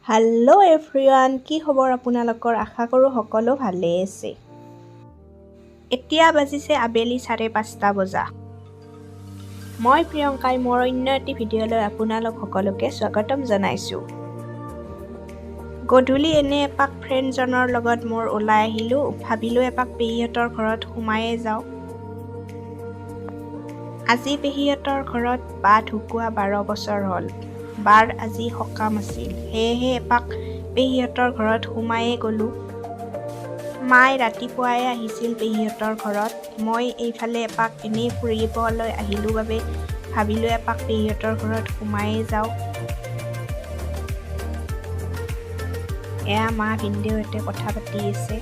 Hello' everyone, কি খবৰ আপোনালোকৰ? আশা কৰোঁ সকলো ভালেই আছে। এতিয়া বাজিছে আবেলি 5:30 বজা। মই প্ৰিয়ংকাই মোৰ অন্য এটি ভিডিঅ'লৈ আপোনালোক সকলোকে স্বাগতম জনাইছোঁ। গধূলি এনে এপাক ফ্ৰেণ্ডজনৰ লগত মোৰ ওলাই আহিলোঁ। ভাবিলোঁ এপাক পেহীহঁতৰ ঘৰত সোমায়ে যাওঁ। আজি পেহীহঁতৰ ঘৰত বা ঢুকুৱা 12 বছৰ হ'ল। বাৰ আজি সকাম আছিল, সেয়েহে এপাক পেহীহঁতৰ ঘৰত সোমায়ে গ'লোঁ। মায়ে ৰাতিপুৱাই আহিছিল পেহীহঁতৰ ঘৰত। মই এইফালে এপাক এনেই ফুৰিবলৈ আহিলোঁ বাবে ভাবিলোঁ এপাক পেহীহঁতৰ ঘৰত সোমায়ে যাওঁ। এয়া মা ভিনদেউহঁতে কথা পাতি আছে।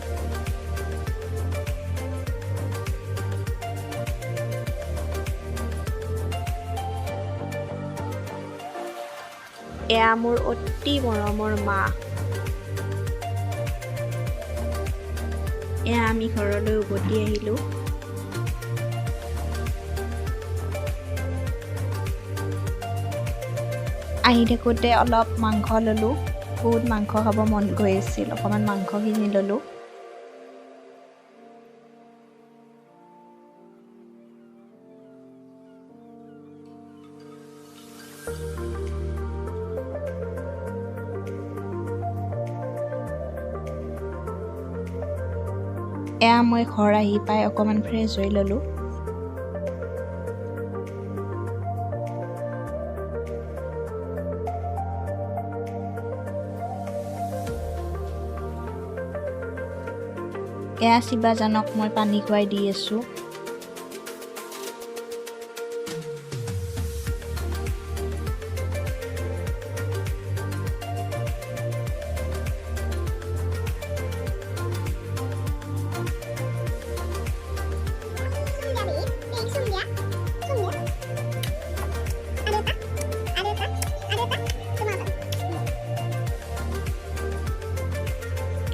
এয়া মোৰ অতি মৰমৰ মা। এয়া আমি ঘৰলৈ উভতি আহিলোঁ। আহি থাকোঁতে অলপ মাংস ল'লোঁ। বহুত মাংস খাব মন গৈ আছিল, অকণমান মাংস কিনি ল'লোঁ। এয়া মই ঘৰ আহি পাই অকণমান ফ্ৰেছ হৈ ল'লোঁ। এয়া শিৱাজনক মই পানী খুৱাই দি আছোঁ।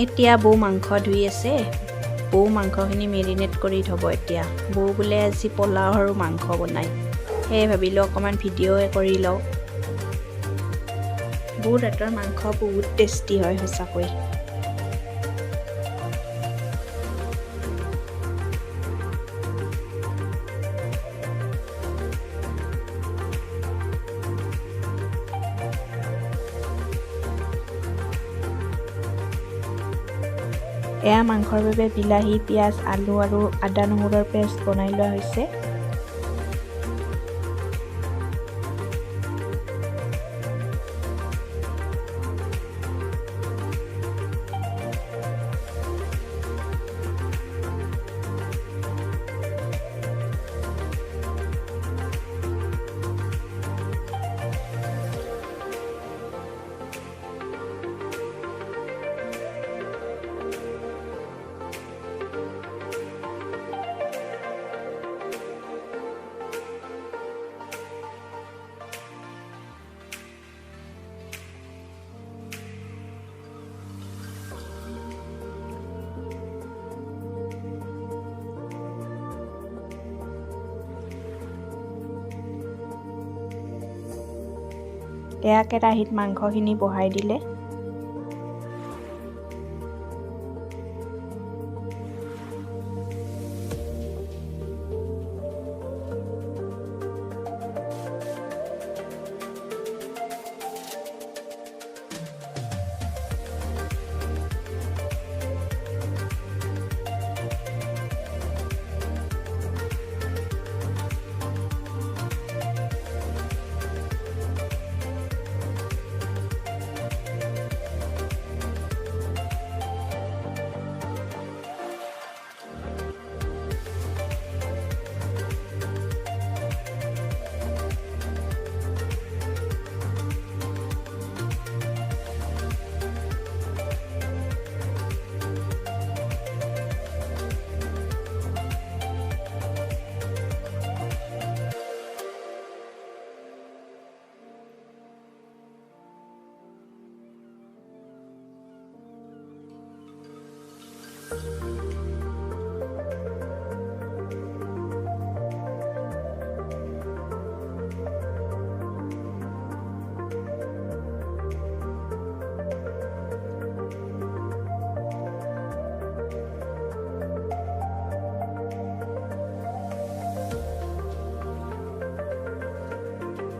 এতিয়া বৌ মাংস ধুই আছে। বৌ মাংসখিনি মেৰিনেট কৰি থ'ব এতিয়া। বৌ বোলে আজি পোলাও আৰু মাংস বনায়, সেয়ে ভাবিলোঁ অকণমান ভিডিঅ'য়ে কৰি লওঁ। বৌৰ হাতৰ মাংস বহুত টেষ্টি হয় সঁচাকৈ। এয়া মাংসৰ বাবে বিলাহী, পিঁয়াজ, আলু আৰু আদা নহৰুৰ পেষ্ট বনাই লোৱা হৈছে। এয়া কেৰাহীত মাংসখিনি বহাই দিলে।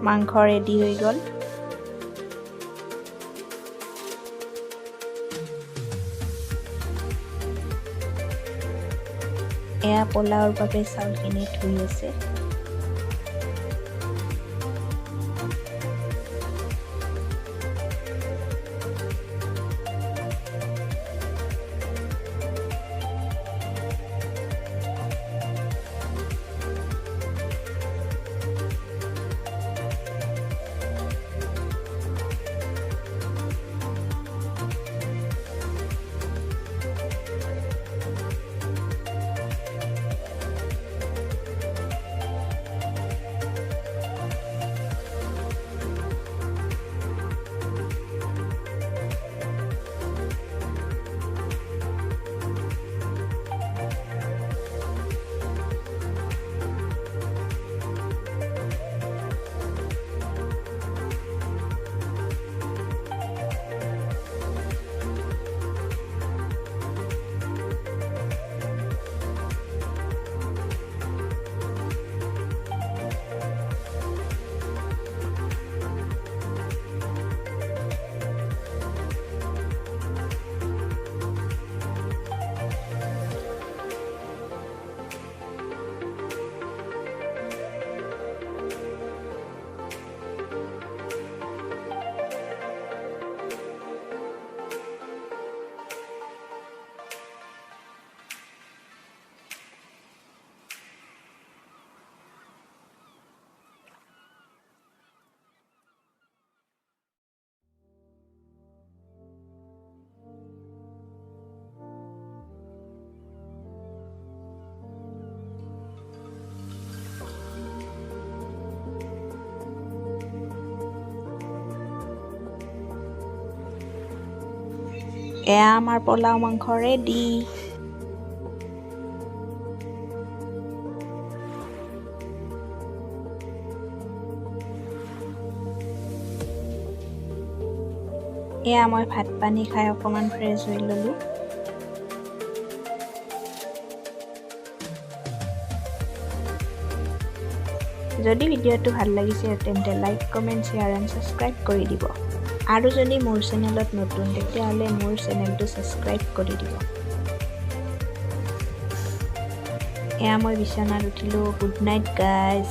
মাংস ৰেডি হৈ গ'ল। এয়া পোলাওৰ বাবে চাউলখিনি ধুই আছে। এয়া আমাৰ পোলাও মাংস ৰেডি। এয়া মই ভাত পানী খাই অকণমান ফ্ৰেছ হৈ ল'লোঁ। যদি ভিডিঅ'টো ভাল লাগিছে তেন্তে like, comment, share and subscribe কৰি দিব। আৰু যদি মোৰ চেনেলত নতুন তেতিয়াহ'লে মোৰ চেনেলটো ছাবস্ক্ৰাইব কৰি দিব। এয়া মই বিচনাত উঠিলোঁ। Good night guys.